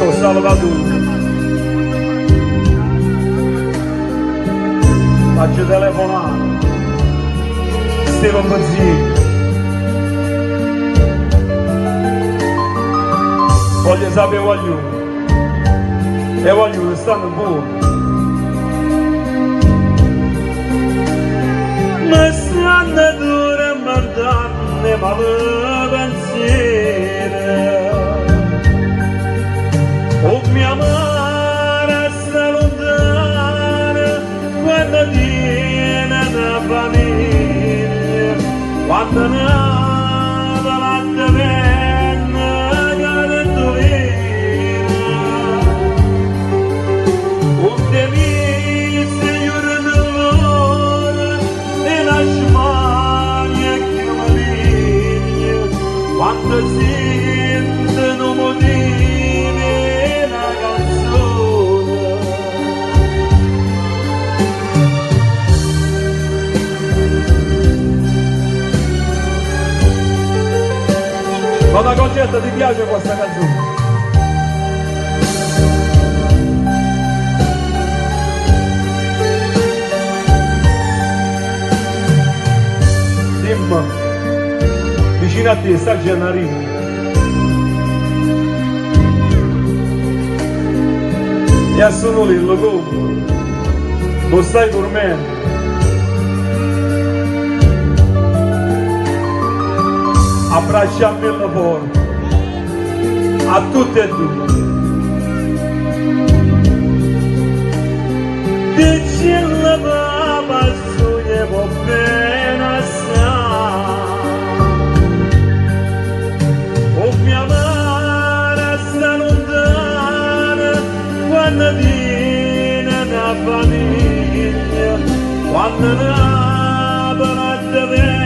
Cristo Salvatore. Faccio telefonare, Stefano Mazzini. Voglio sapere voglio. E voglio che stanno buoni. Ma stanno dure a mandarne male pensieri. Oh mia madre sta lontana quando viene da famiglia, quando nata latte venne che doveva. Un devi signore dell'ora e la smania che mi quando sentono motivi. Donna Concetta, ti piace questa canzone? Dimma, vicino a te sta Gennarino. E a Sonolillo come? Non stai dormendo? Abbracciami il lavoro a tutti e due. Dici la papà sogna può bene assai. Oh mia madre sta lontana quando viene da famiglia, quando la venne.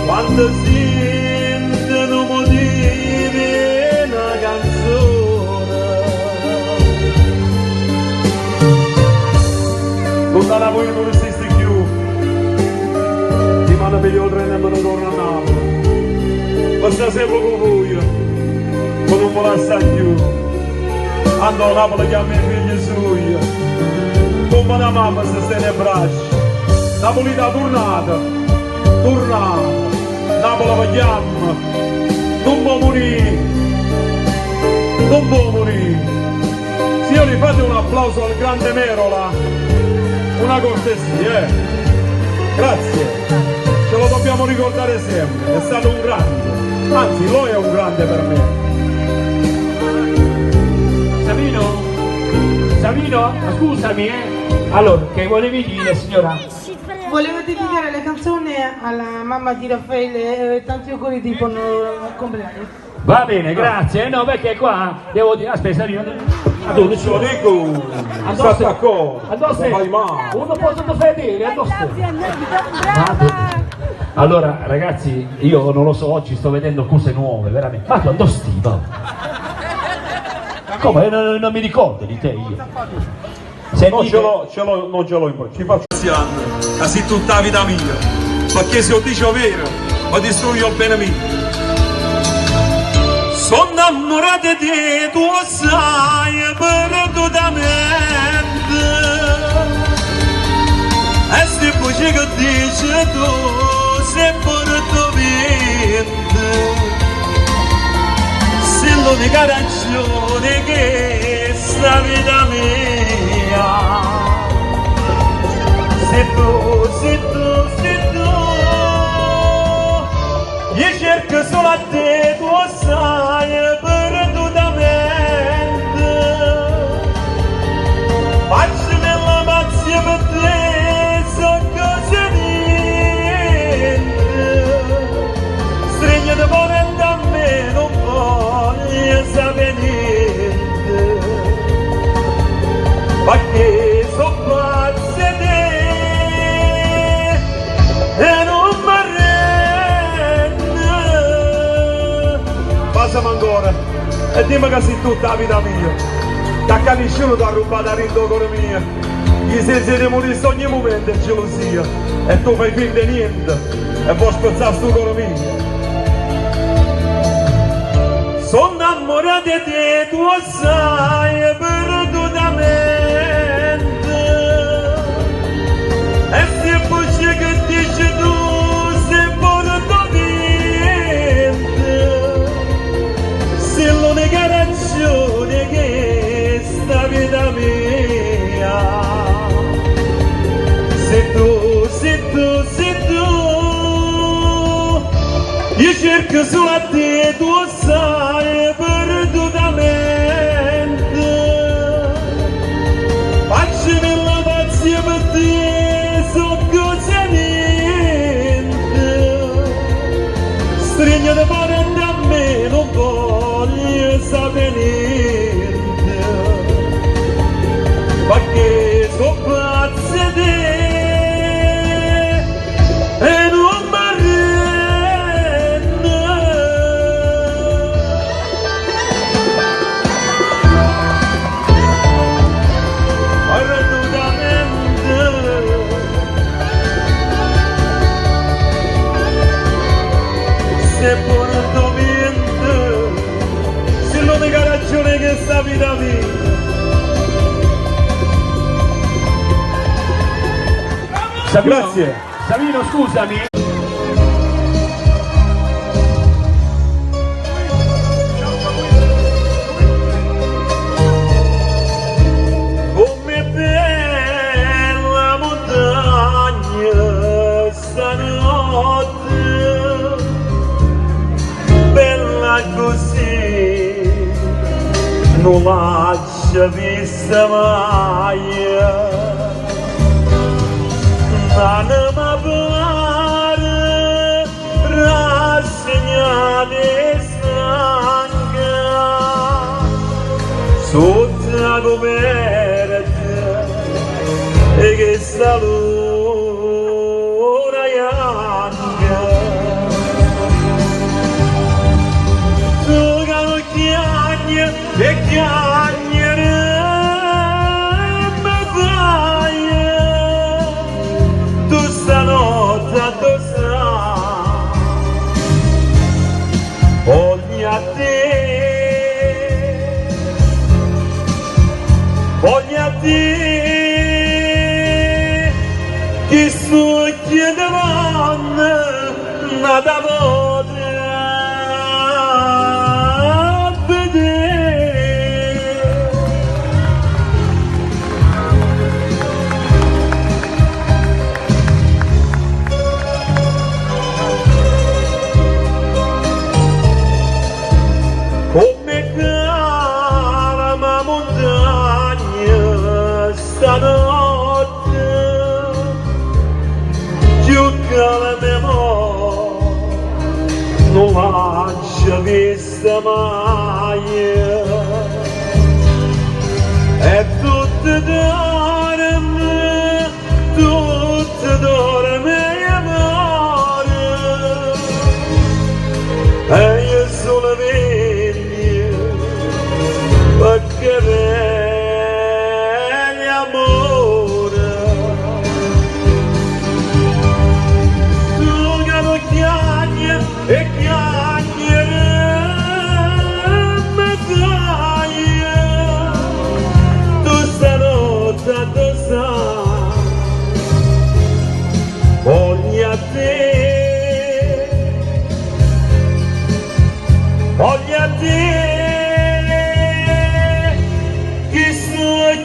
Quando sentono motivi una canzone. Tutta la voi non esiste più. Ti manda per gli oltre e nemmeno torna a Napoli. Ma sta sempre con voi, ma non vuole stare più. Andò a Napoli chiama i figli suoi. Come la mamma se stai nei braccia. Napoli da tornata, tornata. Napoli vogliamo, non può morire, non può morire. Signori, fate un applauso al grande Merola, una cortesia, grazie, ce lo dobbiamo ricordare sempre, è stato un grande, anzi lui è un grande per me. Savino, scusami, Allora, che volevi dire, signora? Volevo dedicare le canzoni alla mamma di Raffaele, tanti auguri di buon compleanno. Va bene, grazie. No, perché qua devo dire, aspetta, io dove ce lo dico? S'attaccò, non vai mai. Uno può vedere, addosso. Allora, ragazzi, io non lo so, oggi sto vedendo cose nuove, veramente. Ma tu addosso come? Non mi ricordo di te io. Non ce l'ho in ci faccio anni, così tutta la vita mia, perché se io dico vero, ma distruggo il bene mio. Sono innamorato di te, tu sai, perdutamente, e se poi che dici tu, sei perdutamente, sei l'unica ragione che sta vita mia. Se tu, io cerco solo a te, tu sai, perdutamente. Faccio nella mazia per te, so cose niente. Stringi di morendo a me, non voglio sapere niente. Ma che so pazze te e non mi rendo. Passami ancora e dimmi che sei tutta la vita mia. da che nessuno ti ha rubato la rindogora mia. Gli sensi di morire ogni momento è gelosia. E tu fai finta di niente e vuoi spezzare sto cuore mio. Sono innamorato di te, tu sai perdutamente. E se fosse che dici tu sei porto niente. Se l'unica ragione che sta vita mia. Se tu, io cerco solo a te, tu sai perdutamente. Faccio nella pazia per te, so cosa niente. Stringo di parente a me, non voglio sapere niente. Ma che so pazza te. Che sta vita mia. Savino, Grazie. Savino, scusami. Come bella montagna stanotte, bella così. Non lascia vista mai, l'anima pare rassegnata e stanca, sotto la coperta e che sta l'ora bianca. Tu che non chiagni e chiagnere mi fai, tu stanotte tu sai, voglio a te, che sto chiedendo nada potrà come calma montagna stanotte, più calma mo non lascia vista mai, e tutte dorme amore, e io sono perché vedi amore, tu che lo chiagni e chiagnere mi fai, tu stanotte tu sai, voglio a te, voglio a te.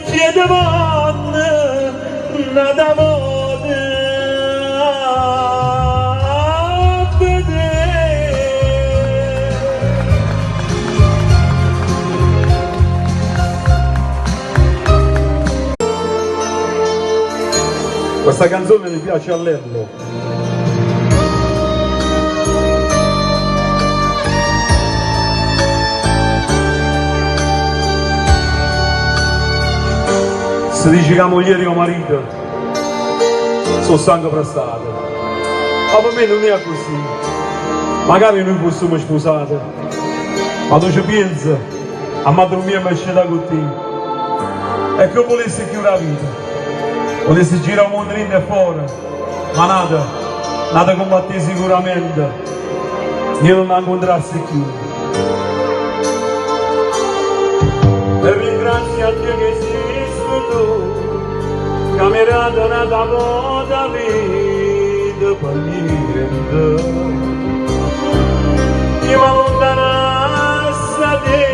Chiedevano nada vode a vedere. Questa canzone mi piace a Lerlo. Si dice che la moglie e il marito sono sangue prestato, ma per me non è così. Magari noi possiamo sposare, ma tu ci pensi, a madre mia mi è uscita con te, E che volessi chiudere la vita, volessi girare un mondo e fuori, ma nada combattere sicuramente, io non la incontrassi più. E ringrazio a Dio che esisti tu, che mi hai dato una vita per niente. Io mi allontanassi a te,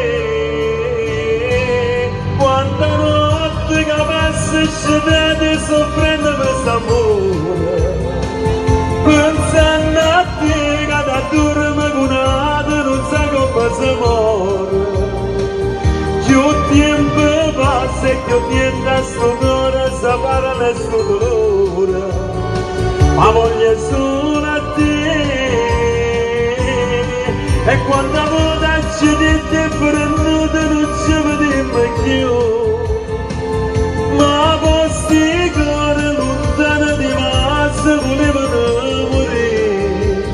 quanta notte che passa scendete soffrendo questo amore, pensando a te che da dorme con altri non sa come si muore. Più tempo passa e più niente a sto cuore separa il suo dolore, ma voglio solo a te. E quando volta ci dite prendete non ci vediamo più, ma vostri cuori lontani di massa volevano morire.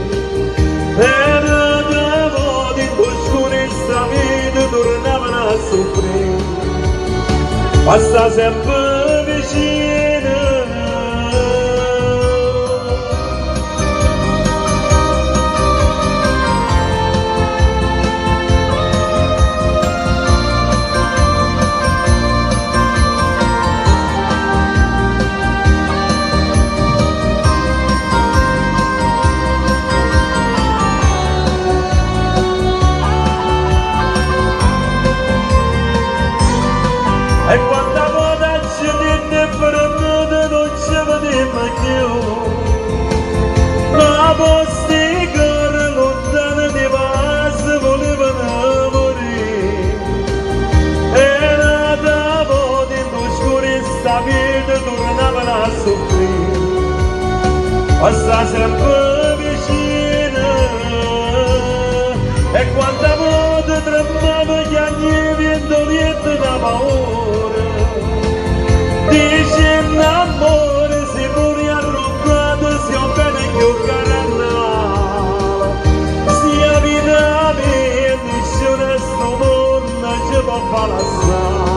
Era da voi in oscura sta vita tornavano a soffrire, ma sta sempre vicino. E quanta volta ci dite prendete non ci vediamo più, ma vostri cuori lontani di massa volevano morire. Era da voi in oscura sta vita tornavano a soffrire, ma sta sempre vicino. E quanta volta tremavo gli agnevi e doliette da paura, dicendo amore se pure arruggato sia bene che un carannale, sia vita mia e nessuno sto mondo ci può balassare.